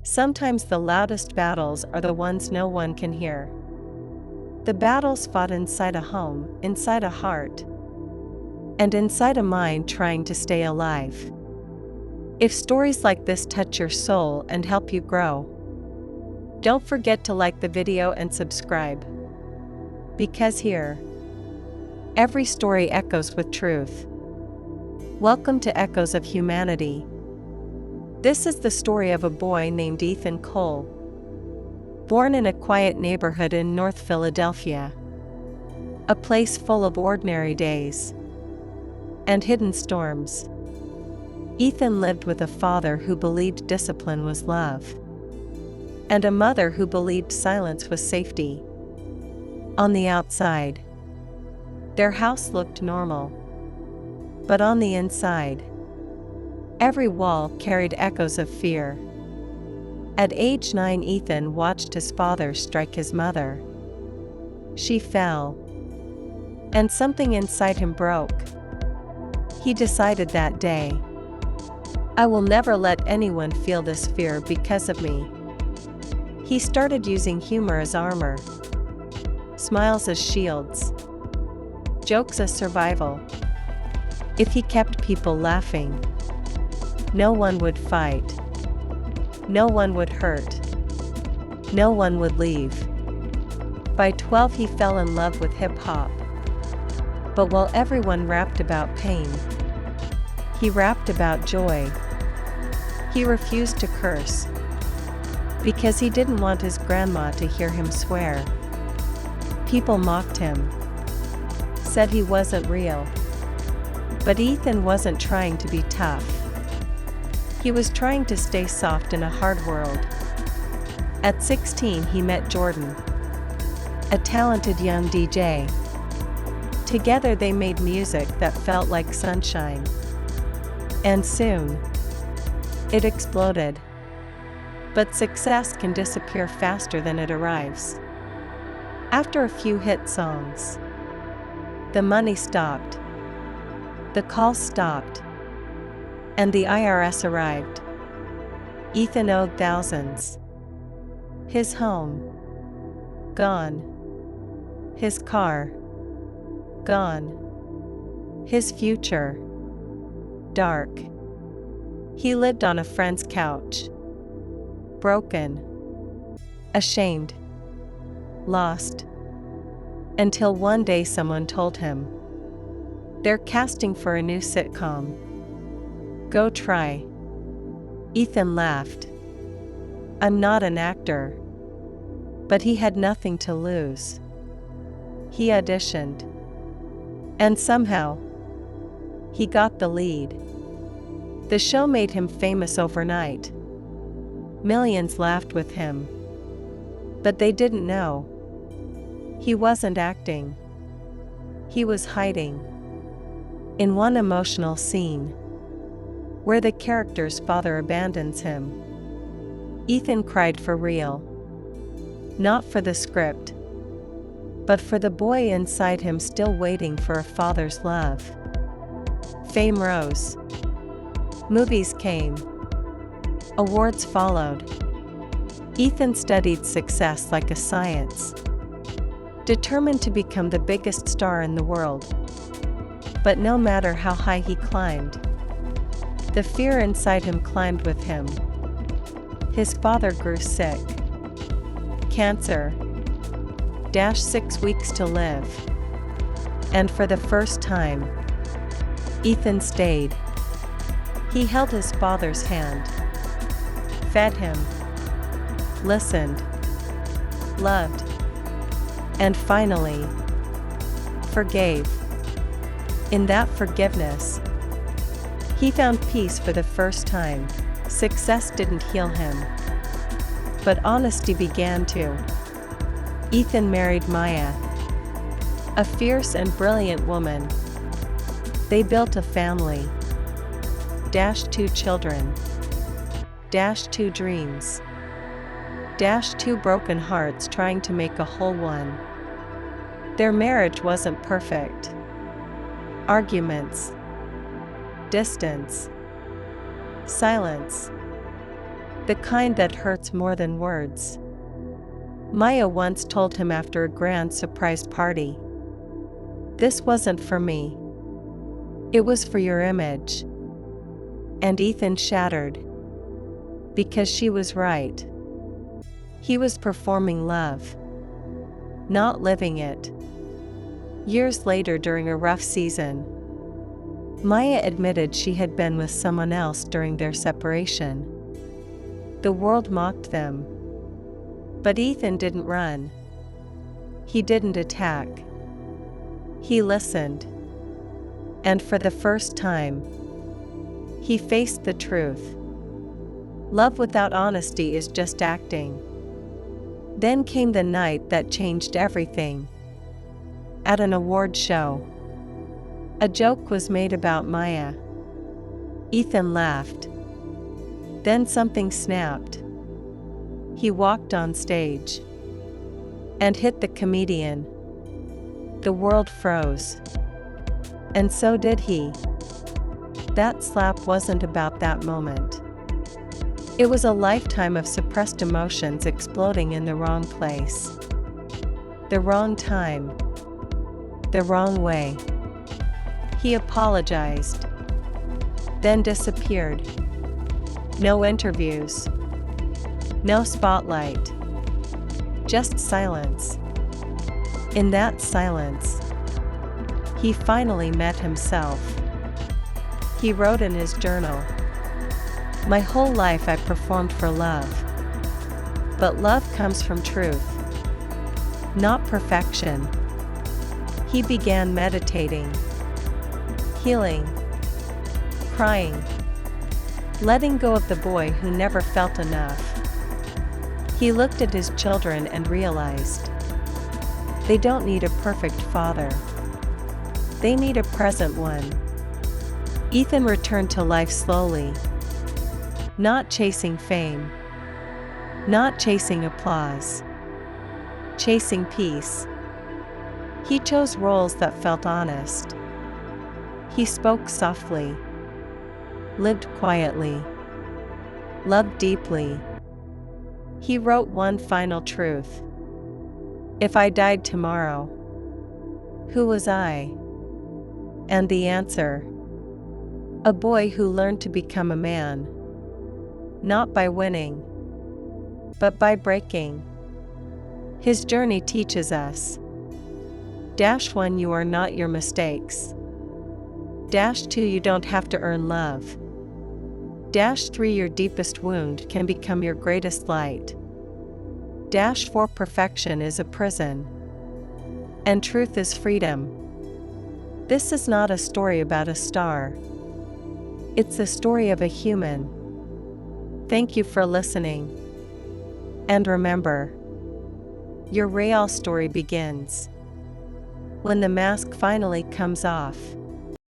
Sometimes the loudest battles are the ones no one can hear. The battles fought inside a home, inside a heart, and inside a mind trying to stay alive. If stories like this touch your soul and help you grow, don't forget to like the video and subscribe. Because here, every story echoes with truth. Welcome to Echoes of Humanity. This is the story of a boy named Ethan Cole, born in a quiet neighborhood in North Philadelphia, a place full of ordinary days and hidden storms. Ethan lived with a father who believed discipline was love, and a mother who believed silence was safety. On the outside, their house looked normal, but on the inside, every wall carried echoes of fear. At age 9, Ethan watched his father strike his mother. She fell, and something inside him broke. He decided that day, "I will never let anyone feel this fear because of me." He started using humor as armor, smiles as shields, jokes as survival. If he kept people laughing, no one would fight, no one would hurt, no one would leave. By 12 he fell in love with hip-hop. But while everyone rapped about pain, he rapped about joy. He refused to curse, because he didn't want his grandma to hear him swear. People mocked him, said he wasn't real. But Ethan wasn't trying to be tough. He was trying to stay soft in a hard world. At 16 he met Jordan, a talented young DJ. Together they made music that felt like sunshine. And soon, it exploded. But success can disappear faster than it arrives. After a few hit songs, the money stopped, the calls stopped, and the IRS arrived. Ethan owed thousands. His home, gone. His car, gone. His future, dark. He lived on a friend's couch, broken, ashamed, lost. Until one day someone told him, "They're casting for a new sitcom. Go try." Ethan laughed. "I'm not an actor." But he had nothing to lose. He auditioned. And somehow, he got the lead. The show made him famous overnight. Millions laughed with him. But they didn't know. He wasn't acting. He was hiding. In one emotional scene, where the character's father abandons him, Ethan cried for real. Not for the script, but for the boy inside him still waiting for a father's love. Fame rose. Movies came. Awards followed. Ethan studied success like a science, determined to become the biggest star in the world. But no matter how high he climbed, the fear inside him climbed with him. His father grew sick. Cancer. 6 weeks to live. And for the first time, Ethan stayed. He held his father's hand, fed him, listened, loved, and finally, forgave. In that forgiveness, he found peace for the first time. Success didn't heal him, but honesty began to. Ethan married Maya, a fierce and brilliant woman. They built a family. 2 children. 2 dreams. 2 broken hearts trying to make a whole one. Their marriage wasn't perfect. Arguments, distance, silence. the kind that hurts more than words. Maya once told him after a grand surprise party, "This wasn't for me. It was for your image." And Ethan shattered. Because she was right. He was performing love, not living it. Years later, during a rough season, Maya admitted she had been with someone else during their separation. The world mocked them. But Ethan didn't run. He didn't attack. He listened. And for the first time, he faced the truth. Love without honesty is just acting. Then came the night that changed everything. At an award show, a joke was made about Maya. Ethan laughed. Then something snapped. He walked on stage and hit the comedian. The world froze. And so did he. That slap wasn't about that moment. It was a lifetime of suppressed emotions exploding in the wrong place. The wrong time. The wrong way. He apologized. Then disappeared. No interviews. No spotlight. Just silence. In that silence, he finally met himself. He wrote in his journal, "My whole life I performed for love. But love comes from truth, not perfection." He began meditating, healing, crying, letting go of the boy who never felt enough. He looked at his children and realized, they don't need a perfect father. They need a present one. Ethan returned to life slowly, not chasing fame, not chasing applause, chasing peace. He chose roles that felt honest. He spoke softly, lived quietly, loved deeply. He wrote one final truth. If I died tomorrow, who was I? And the answer, a boy who learned to become a man, not by winning, but by breaking. His journey teaches us. -1 You are not your mistakes. -2 You don't have to earn love. -3 Your deepest wound can become your greatest light. -4 Perfection is a prison. And truth is freedom. This is not a story about a star. It's the story of a human. Thank you for listening. And remember, your real story begins when the mask finally comes off.